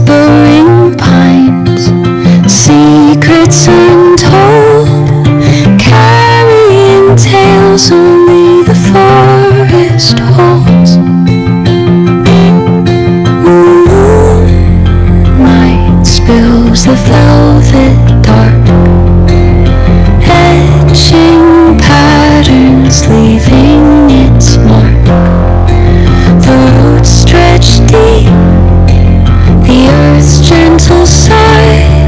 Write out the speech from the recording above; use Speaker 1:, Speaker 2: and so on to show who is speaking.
Speaker 1: whispering pines, secrets untold, carrying tales only the forest holds. Moonlight spills the velvet dark, etching patterns, leaving its mark. The roots stretch deep, the earth's gentle sigh